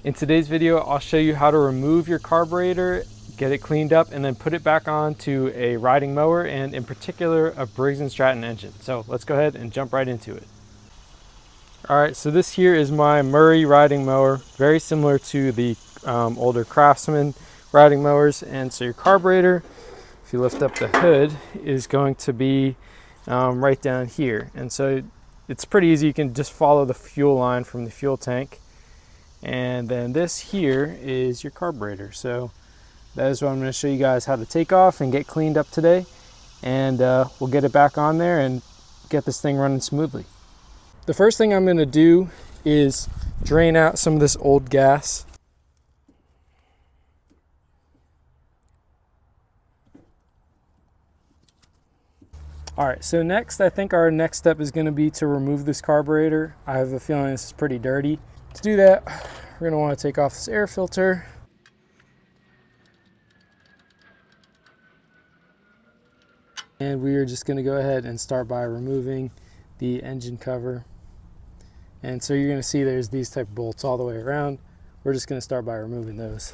In today's video, I'll show you how to remove your carburetor, get it cleaned up, and then put it back onto a riding mower, and in particular, a Briggs and Stratton engine. So let's go ahead and jump right into it. All right, so this here is my Murray riding mower, very similar to the older Craftsman riding mowers. And so your carburetor, if you lift up the hood, is going to be right down here. And so it's pretty easy. You can just follow the fuel line from the fuel tank. And then this here is your carburetor. So that is what I'm going to show you guys how to take off and get cleaned up today. And we'll get it back on there and get this thing running smoothly. The first thing I'm going to do is drain out some of this old gas. All right, so next, I think our next step is going to be to remove this carburetor. I have a feeling this is pretty dirty. To do that, we're going to want to take off this air filter. And we are just going to go ahead and start by removing the engine cover. And so you're going to see there's these type of bolts all the way around. We're just going to start by removing those.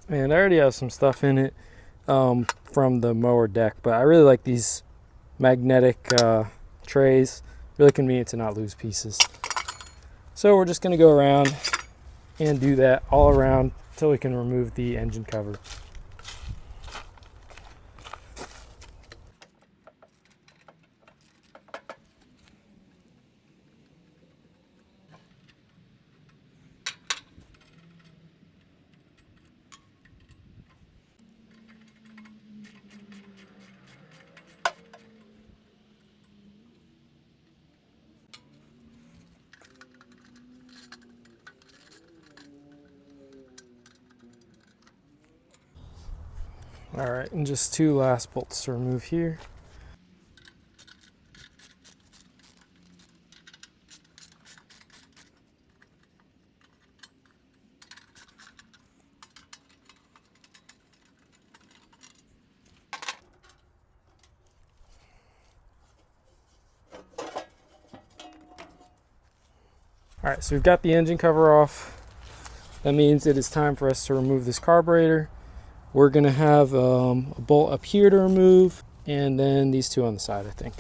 And I already have some stuff in it from the mower deck, but I really like these magnetic trays. Really convenient to not lose pieces. So we're just going to go around and do that all around until we can remove the engine cover. All right, and just two last bolts to remove here. All right, so we've got the engine cover off. That means it is time for us to remove this carburetor. We're gonna have a bolt up here to remove, and then these two on the side, I think.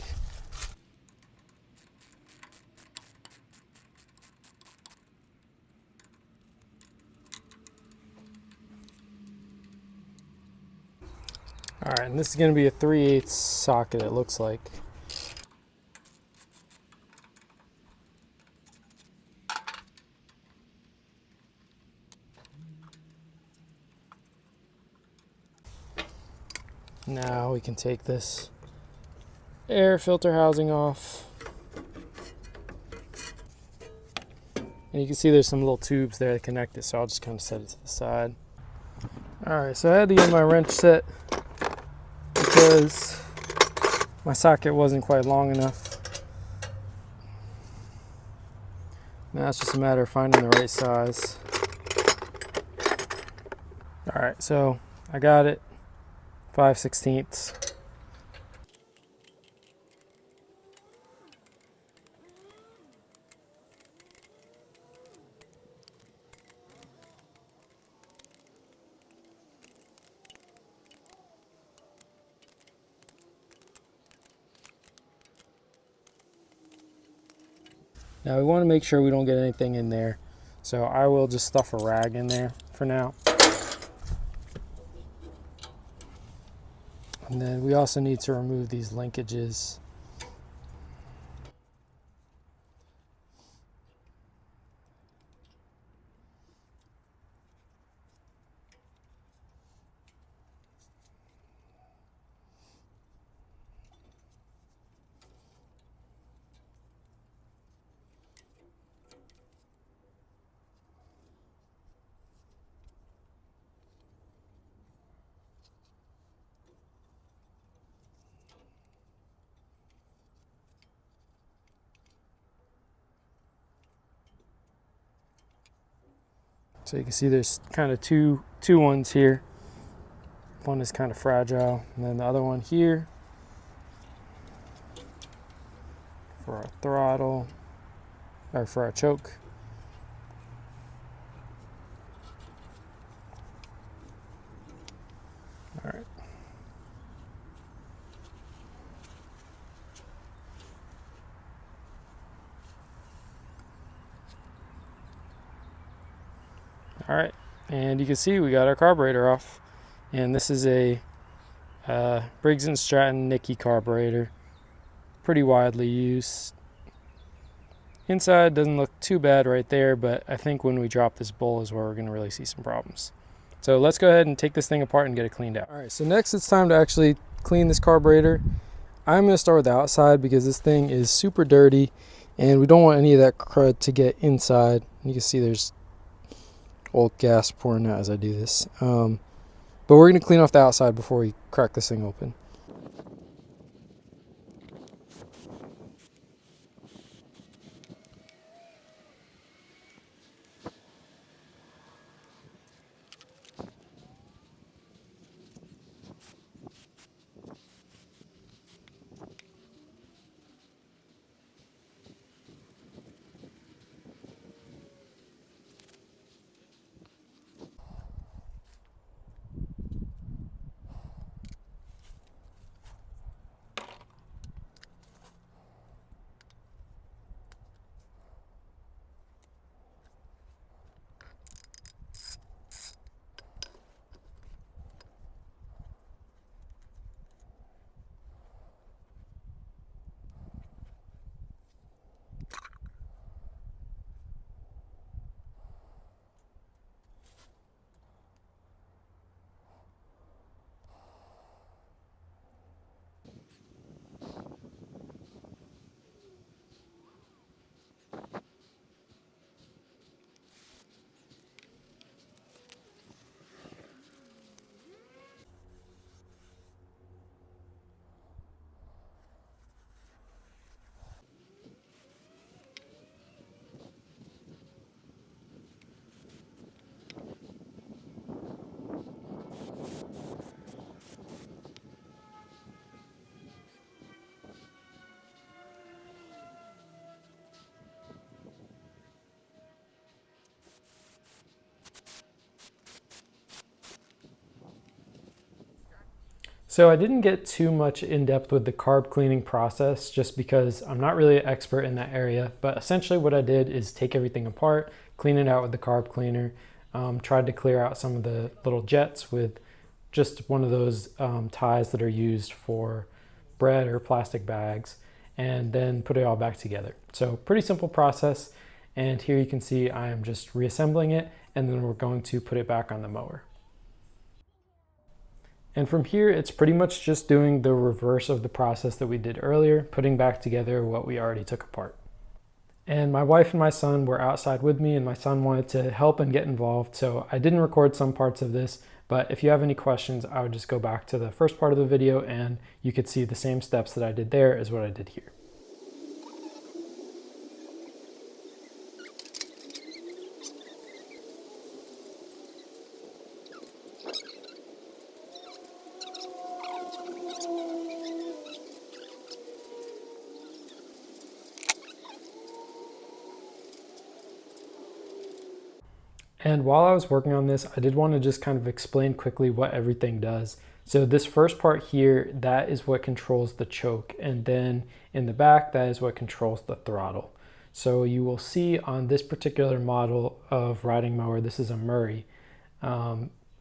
All right, and this is gonna be a 3/8 socket, it looks like. Now we can take this air filter housing off. And you can see there's some little tubes there that connect it, so I'll just kind of set it to the side. All right, so I had to get my wrench set because my socket wasn't quite long enough. Now it's just a matter of finding the right size. All right, so I got it. 5/16. Now we want to make sure we don't get anything in there, so I will just stuff a rag in there for now. And then we also need to remove these linkages. So you can see there's kind of two ones here. top one is kind of fragile. And then the other one here for our throttle, or for our choke. All right. All right, and you can see we got our carburetor off, and this is a Briggs and Stratton Nicky carburetor, pretty widely used. Inside doesn't look too bad right there, but I think when we drop this bowl is where we're going to really see some problems. So let's go ahead and take this thing apart and get it cleaned out. All right, so next it's time to actually clean this carburetor. I'm going to start with the outside because this thing is super dirty and we don't want any of that crud to get inside. You can see there's old gas pouring out as I do this. But we're going to clean off the outside before we crack this thing open. So I didn't get too much in depth with the carb cleaning process just because I'm not really an expert in that area, but essentially what I did is take everything apart, clean it out with the carb cleaner, tried to clear out some of the little jets with just one of those ties that are used for bread or plastic bags, and then put it all back together. So pretty simple process, and here you can see I am just reassembling it, and then we're going to put it back on the mower. And from here, it's pretty much just doing the reverse of the process that we did earlier, putting back together what we already took apart. And my wife and my son were outside with me, and my son wanted to help and get involved, so I didn't record some parts of this, but if you have any questions, I would just go back to the first part of the video and you could see the same steps that I did there as what I did here. And while I was working on this, I did want to just kind of explain quickly what everything does. So this first part here, that is what controls the choke. And then in the back, that is what controls the throttle. So you will see on this particular model of riding mower, this is a Murray,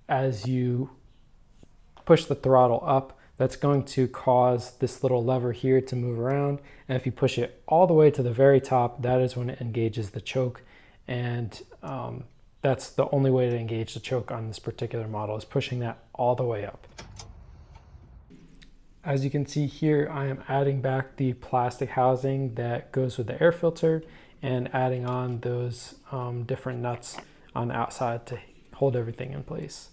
as you push the throttle up, that's going to cause this little lever here to move around. And if you push it all the way to the very top, that is when it engages the choke. And that's the only way to engage the choke on this particular model, is pushing that all the way up. As you can see here, I am adding back the plastic housing that goes with the air filter and adding on those different nuts on the outside to hold everything in place.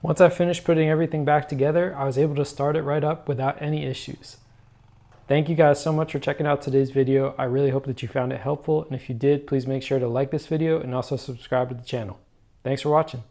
Once I finished putting everything back together, I was able to start it right up without any issues. Thank you guys so much for checking out today's video. I really hope that you found it helpful, and if you did, please make sure to like this video and also subscribe to the channel. Thanks for watching.